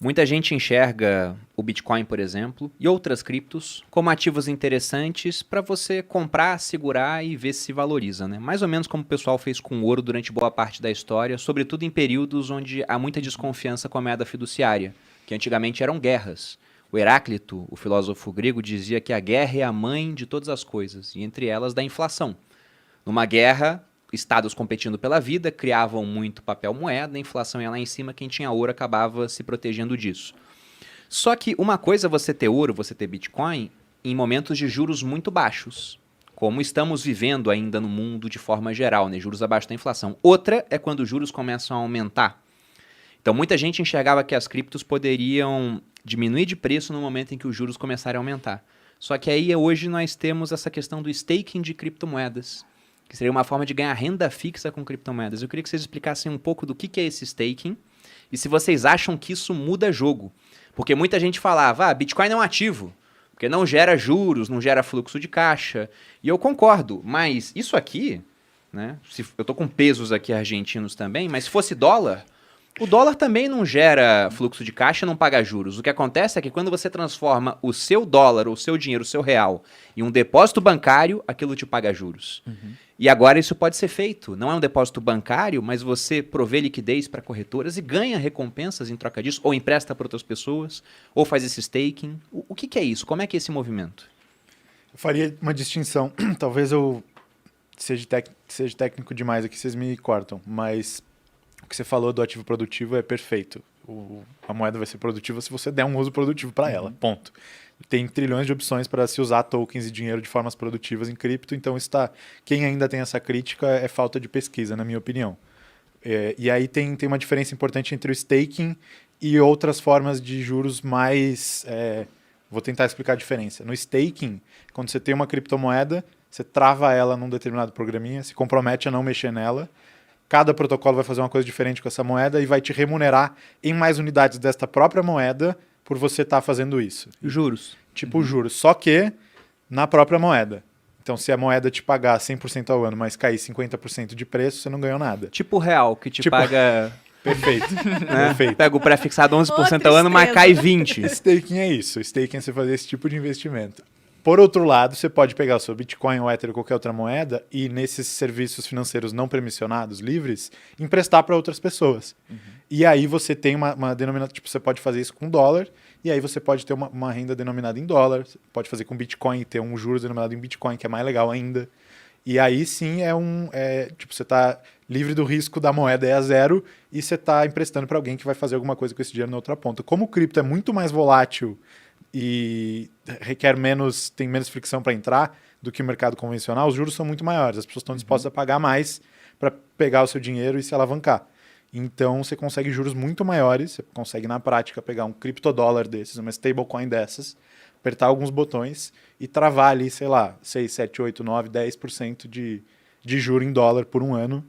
Muita gente enxerga o Bitcoin, por exemplo, e outras criptos como ativos interessantes para você comprar, segurar e ver se valoriza, né? Mais ou menos como o pessoal fez com o ouro durante boa parte da história, sobretudo em períodos onde há muita desconfiança com a moeda fiduciária, que antigamente eram guerras. O Heráclito, o filósofo grego, dizia que a guerra é a mãe de todas as coisas, e entre elas da inflação. Numa guerra, estados competindo pela vida, criavam muito papel moeda, a inflação ia lá em cima, quem tinha ouro acabava se protegendo disso. Só que uma coisa é você ter ouro, você ter Bitcoin, em momentos de juros muito baixos, como estamos vivendo ainda no mundo de forma geral, né? Juros abaixo da inflação. Outra é quando os juros começam a aumentar. Então muita gente enxergava que as criptos poderiam diminuir de preço no momento em que os juros começarem a aumentar. Só que aí hoje nós temos essa questão do staking de criptomoedas, que seria uma forma de ganhar renda fixa com criptomoedas. Eu queria que vocês explicassem um pouco do que é esse staking e se vocês acham que isso muda jogo. Porque muita gente falava, Bitcoin não é um ativo, porque não gera juros, não gera fluxo de caixa. E eu concordo, mas isso aqui, né? Eu estou com pesos aqui argentinos também, mas se fosse dólar, o dólar também não gera fluxo de caixa, não paga juros. O que acontece é que quando você transforma o seu dólar, o seu dinheiro, o seu real, em um depósito bancário, aquilo te paga juros. E agora isso pode ser feito. Não é um depósito bancário, mas você provê liquidez para corretoras e ganha recompensas em troca disso, ou empresta para outras pessoas, ou faz esse staking. O que é isso? Como é que é esse movimento? Eu faria uma distinção. Talvez eu seja técnico demais aqui, vocês me cortam, mas o que você falou do ativo produtivo é perfeito. A moeda vai ser produtiva se você der um uso produtivo para ela, ponto. Tem trilhões de opções para se usar tokens e dinheiro de formas produtivas em cripto, então quem ainda tem essa crítica é falta de pesquisa, na minha opinião. E aí tem uma diferença importante entre o staking e outras formas de juros mais... vou tentar explicar a diferença. No staking, quando você tem uma criptomoeda, você trava ela num determinado programinha, se compromete a não mexer nela. Cada protocolo vai fazer uma coisa diferente com essa moeda e vai te remunerar em mais unidades desta própria moeda por você estar fazendo isso. Juros. Tipo juros, só que na própria moeda. Então, se a moeda te pagar 100% ao ano, mas cair 50% de preço, você não ganhou nada. Tipo o real, que te paga... Perfeito. Né? Perfeito. Pega o pré-fixado 11% ao ano, mas cai 20%. Staking é isso. Staking é você fazer esse tipo de investimento. Por outro lado, você pode pegar o seu Bitcoin, o Ether ou qualquer outra moeda e nesses serviços financeiros não permissionados, livres, emprestar para outras pessoas. E aí você tem uma denominação, tipo, você pode fazer isso com dólar e aí você pode ter uma renda denominada em dólar, você pode fazer com Bitcoin e ter um juros denominado em Bitcoin, que é mais legal ainda. E aí sim tipo, você está livre do risco da moeda a zero e você está emprestando para alguém que vai fazer alguma coisa com esse dinheiro na outra ponta. Como o cripto é muito mais volátil e tem menos fricção para entrar do que o mercado convencional, os juros são muito maiores. As pessoas estão dispostas a pagar mais para pegar o seu dinheiro e se alavancar. Então, você consegue juros muito maiores, você consegue, na prática, pegar um criptodólar desses, uma stablecoin dessas, apertar alguns botões e travar ali, sei lá, 6, 7, 8, 9, 10% de juro em dólar por um ano,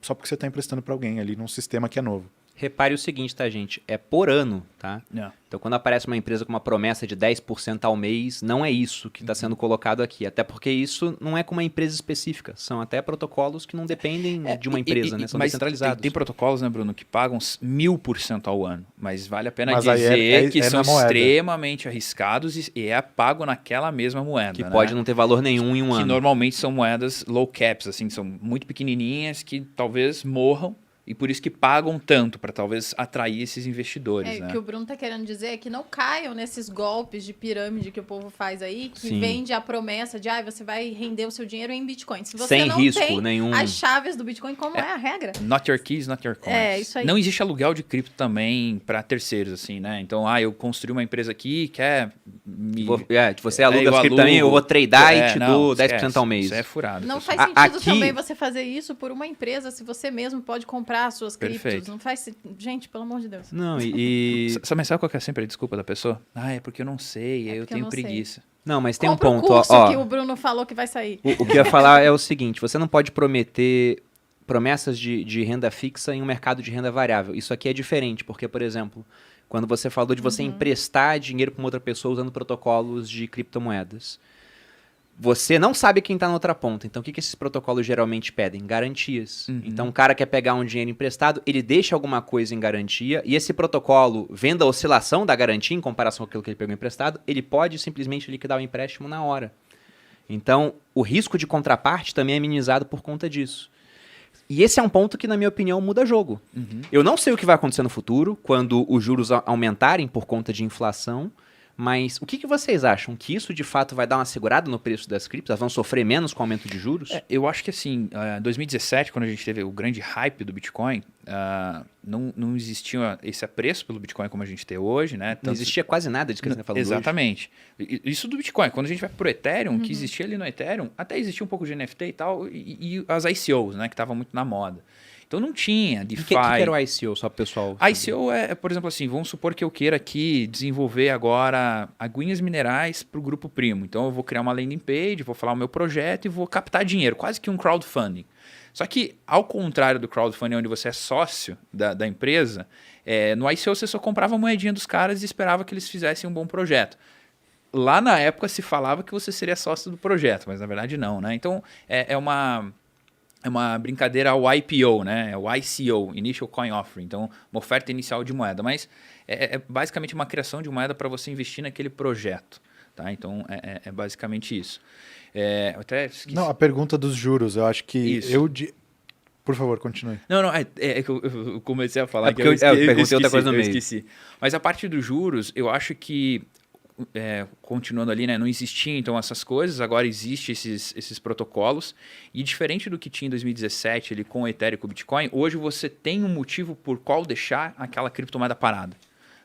só porque você está emprestando para alguém ali num sistema que é novo. Repare o seguinte, tá, gente? É por ano, tá? Yeah. Então, quando aparece uma empresa com uma promessa de 10% ao mês, não é isso que está sendo colocado aqui. Até porque isso não é com uma empresa específica. São até protocolos que não dependem de uma empresa, né? São descentralizados. Tem protocolos, né, Bruno, que pagam 1000% ao ano. Mas vale a pena Mas dizer que são na moeda. extremamente arriscados e é pago naquela mesma moeda. Que né? pode não ter valor nenhum em um Que ano. normalmente são moedas low caps, assim, são muito pequenininhas que talvez morram. E por isso que pagam tanto, para talvez atrair esses investidores. O né? que o Bruno tá querendo dizer é que não caiam nesses golpes de pirâmide que o povo faz aí, que Sim. vende a promessa de você vai render o seu dinheiro em Bitcoin. Se você Sem não risco tem nenhum. as chaves do Bitcoin, como é a regra? Not your keys, not your coins. É, isso aí. Não existe aluguel de cripto também para terceiros, assim, né? Então, eu construí uma empresa aqui, quer me... Você aluga eu as cripto também, eu vou tradar e te dou 10% ao mês. Isso é furado. Não pessoal. faz sentido Aqui- também você fazer isso por uma empresa, se você mesmo pode comprar as suas criptos. Perfeito. Não faz... Gente, pelo amor de Deus. Não, Sabe qual que é sempre a desculpa da pessoa? É porque eu não sei, eu porque eu tenho não sei. preguiça. Não, mas tem Compra um ponto. o curso ó, que o Bruno falou que vai sair. O que eu ia falar é o seguinte, você não pode prometer promessas de renda fixa em um mercado de renda variável. Isso aqui é diferente, porque, por exemplo, quando você falou de você emprestar dinheiro para uma outra pessoa usando protocolos de criptomoedas, você não sabe quem está na outra ponta. Então, o que esses protocolos geralmente pedem? Garantias. Então, o cara quer pegar um dinheiro emprestado, ele deixa alguma coisa em garantia, e esse protocolo, vendo a oscilação da garantia em comparação com aquilo que ele pegou emprestado, ele pode simplesmente liquidar o empréstimo na hora. Então, o risco de contraparte também é minimizado por conta disso. E esse é um ponto que, na minha opinião, muda jogo. Eu não sei o que vai acontecer no futuro, quando os juros aumentarem por conta de inflação, mas o que vocês acham? Que isso, de fato, vai dar uma segurada no preço das criptos? Elas vão sofrer menos com o aumento de juros? Eu acho que assim, 2017, quando a gente teve o grande hype do Bitcoin, não existia esse apreço pelo Bitcoin como a gente tem hoje, né? Não existia quase nada disso que você falou. Exatamente. Isso do Bitcoin. Quando a gente vai pro Ethereum, o que existia ali no Ethereum, até existia um pouco de NFT e tal, e as ICOs, né? Que estavam muito na moda. Então não tinha DeFi. O que era o ICO, só para o pessoal? ICO é, por exemplo, assim, vamos supor que eu queira aqui desenvolver agora aguinhas minerais para o grupo primo. Então eu vou criar uma landing page, vou falar o meu projeto e vou captar dinheiro, quase que um crowdfunding. Só que, ao contrário do crowdfunding, onde você é sócio da empresa, no ICO você só comprava a moedinha dos caras e esperava que eles fizessem um bom projeto. Lá na época se falava que você seria sócio do projeto, mas na verdade não, né? Então é uma brincadeira ao IPO, né? É o ICO, Initial Coin Offering. Então, uma oferta inicial de moeda. Mas é basicamente uma criação de moeda para você investir naquele projeto. Tá? Então, é basicamente isso. Eu até esqueci. Não, a pergunta dos juros, eu acho que Isso. Por favor, continue. Não, é que eu comecei a falar porque eu perguntei outra coisa no meio. Eu esqueci. Mas a parte dos juros, eu acho que continuando ali, né, não existiam então essas coisas, agora existem esses protocolos, e diferente do que tinha em 2017 ali, com o Ethereum e com o Bitcoin, hoje você tem um motivo por qual deixar aquela criptomoeda parada.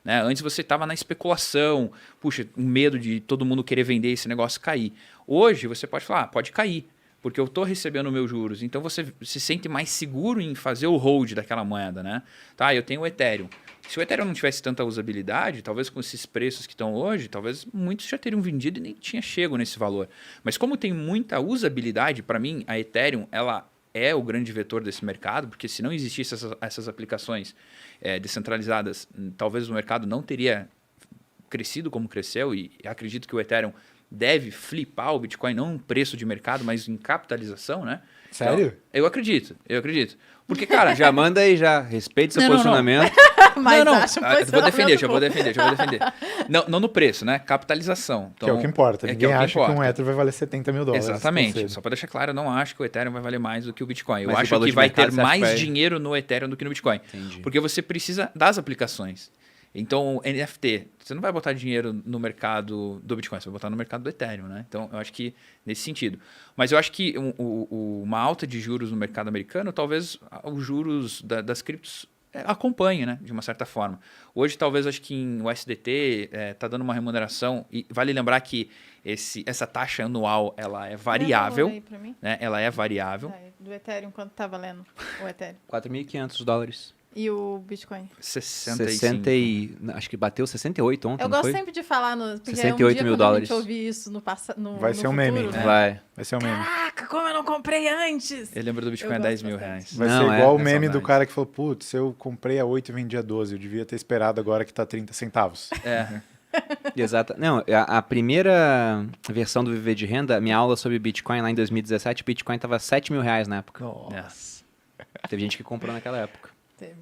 Né? Antes você estava na especulação, puxa, um medo de todo mundo querer vender esse negócio cair. Hoje você pode falar, pode cair, porque eu estou recebendo meus juros, então você se sente mais seguro em fazer o hold daquela moeda. Né? Tá, eu tenho o Ethereum. Se o Ethereum não tivesse tanta usabilidade, talvez com esses preços que estão hoje, talvez muitos já teriam vendido e nem tinha chego nesse valor. Mas como tem muita usabilidade, para mim, a Ethereum ela é o grande vetor desse mercado, porque se não existissem essas aplicações descentralizadas, talvez o mercado não teria crescido como cresceu, e acredito que o Ethereum deve flipar o Bitcoin, não em preço de mercado, mas em capitalização, né? Sério? Então, eu acredito. Porque, cara, Já manda aí, já. Respeite seu posicionamento. Mas não. acho um Vou defender, já posicionamento vou defender. Não no preço, né? Capitalização. Então, Que é o que importa. Ninguém que acha que importa. um Ether vai valer $70 mil. Exatamente. Só para deixar claro, eu não acho que o Ethereum vai valer mais do que o Bitcoin. Eu Mas o acho valor que de vai mercado, ter você acha que mais vai- dinheiro no Ethereum do que no Bitcoin. Entendi. Porque você precisa das aplicações. Então, NFT, você não vai botar dinheiro no mercado do Bitcoin, você vai botar no mercado do Ethereum, né? Então, eu acho que nesse sentido. Mas eu acho que uma alta de juros no mercado americano, talvez os juros das criptos acompanhe, né? De uma certa forma. Hoje, talvez, acho que em USDT está dando uma remuneração, e vale lembrar que essa taxa anual, ela é variável, Aí pra mim. né? Ela é variável. Tá, do Ethereum, quanto tá valendo o Ethereum? $4.500. E o Bitcoin? 65. Acho que bateu 68 ontem, Eu não gosto foi? sempre de falar, porque 68 um mil dia quando a gente dólares. ouvir isso no passado. Vai ser um meme, né? Vai. Vai ser o meme. Caraca, como eu não comprei antes! Eu lembro do Bitcoin a Eu 10 gosto mil bastante. reais. Vai Não, ser igual o é meme do saudade. cara que falou, putz, eu comprei a 8 e vendi a 12, eu devia ter esperado agora que tá 30 centavos. Exato. Não, a primeira versão do Viver de Renda, minha aula sobre Bitcoin lá em 2017, Bitcoin tava R$7.000 na época. Teve gente que comprou naquela época. Teve.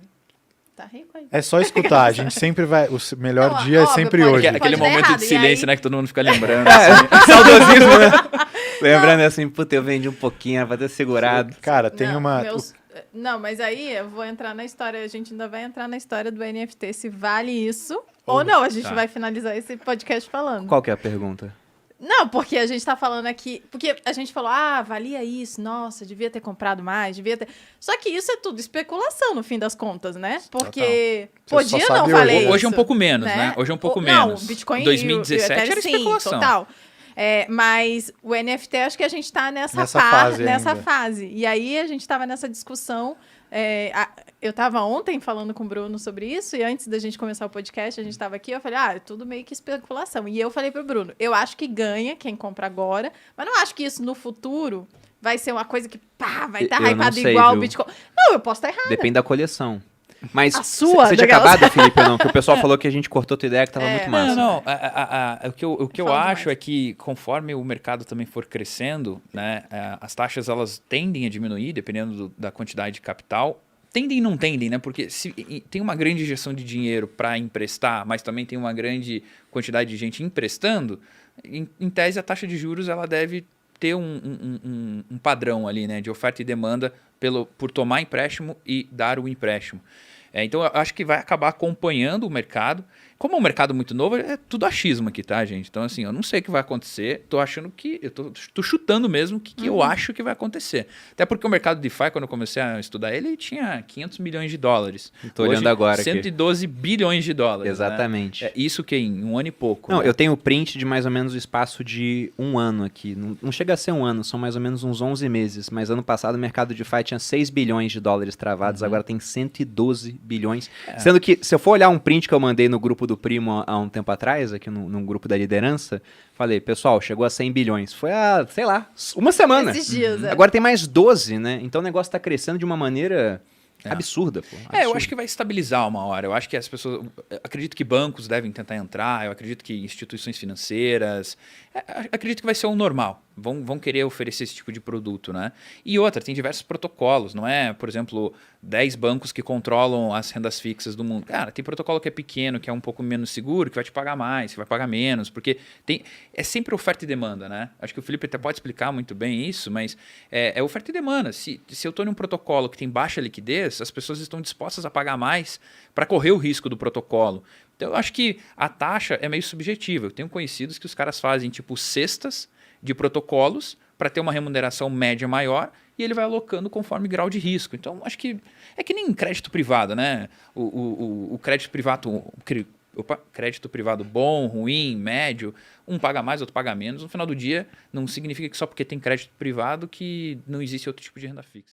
Tá rico aí. É só escutar, a gente sempre vai, o melhor Não, dia é óbvio, sempre pode- hoje. pode Aquele dar momento errado, de e silêncio, aí- né? Que todo mundo fica lembrando. Saudosismo, né? Lembrando assim, puta, eu vendi um pouquinho, era pra ter segurado. Cara, tem Não, uma... Não, mas aí eu vou entrar na história, a gente ainda vai entrar na história do NFT, se vale isso ou não. A gente Tá. vai finalizar esse podcast falando. Qual que é a pergunta? Não, porque a gente tá falando aqui. Porque a gente falou, valia isso, nossa, devia ter comprado mais, devia ter. Só que isso é tudo especulação, no fim das contas, né? Porque Você só podia sabe não hoje. valer isso. Hoje é um pouco menos, né? Hoje é um pouco Não, menos. o Bitcoin 2017 e o Ethereum, era sim, especulação. total. Mas o NFT, acho que a gente tá nessa fase nessa ainda. fase. E aí a gente tava nessa discussão. Eu tava ontem falando com o Bruno sobre isso, e antes da gente começar o podcast, a gente tava aqui, eu falei, é tudo meio que especulação. E eu falei pro Bruno, eu acho que ganha quem compra agora, mas não acho que isso no futuro vai ser uma coisa que, vai estar Eu não hypado sei, igual viu? o Bitcoin. Não, eu posso estar errado. Depende da coleção. Mas A sua, você tinha daquelas- acabado, Felipe, ou não? Que o pessoal falou que a gente cortou tua ideia, que tava muito massa. Não. O que eu Fala acho demais. é que conforme o mercado também for crescendo, né, as taxas elas tendem a diminuir, dependendo da quantidade de capital. Tendem e não tendem, né? Porque se tem uma grande injeção de dinheiro para emprestar, mas também tem uma grande quantidade de gente emprestando, em tese a taxa de juros ela deve ter um padrão ali, né? De oferta e demanda por tomar empréstimo e dar o empréstimo. Então, eu acho que vai acabar acompanhando o mercado. Como é um mercado muito novo, é tudo achismo aqui, tá, gente? Então, assim, eu não sei o que vai acontecer. Tô achando que... Eu tô chutando mesmo o que eu acho que vai acontecer. Até porque o mercado DeFi, quando eu comecei a estudar ele tinha 500 milhões de dólares. Tô olhando agora aqui. 112 bilhões de dólares. Exatamente. Né? Isso que em um ano e pouco. Não, né? eu tenho o print de mais ou menos o espaço de um ano aqui. Não chega a ser um ano, são mais ou menos uns 11 meses. Mas ano passado o mercado de DeFi tinha 6 bilhões de dólares travados, agora tem 112 bilhões. Sendo que, se eu for olhar um print que eu mandei no grupo do Primo há um tempo atrás, aqui num grupo da liderança, falei, pessoal, chegou a 100 bilhões. Foi há, sei lá, uma semana. Esses dias, Agora tem mais 12, né? Então o negócio tá crescendo de uma maneira absurda, pô. Eu Absurda. acho que vai estabilizar uma hora. Eu acho que as pessoas. Acredito que bancos devem tentar entrar, eu acredito que instituições financeiras. Acredito que vai ser o normal. Vão querer oferecer esse tipo de produto, né? E outra, tem diversos protocolos, não é? Por exemplo, 10 bancos que controlam as rendas fixas do mundo. Cara, tem protocolo que é pequeno, que é um pouco menos seguro, que vai te pagar mais, que vai pagar menos, porque é sempre oferta e demanda, né? Acho que o Felipe até pode explicar muito bem isso, mas é oferta e demanda. Se eu estou em um protocolo que tem baixa liquidez, as pessoas estão dispostas a pagar mais para correr o risco do protocolo. Então, eu acho que a taxa é meio subjetiva. Eu tenho conhecidos que os caras fazem, tipo, cestas de protocolos para ter uma remuneração média maior e ele vai alocando conforme grau de risco. Então, acho que é que nem crédito privado, né? O crédito privado... crédito privado bom, ruim, médio, um paga mais, outro paga menos. No final do dia, não significa que só porque tem crédito privado que não existe outro tipo de renda fixa.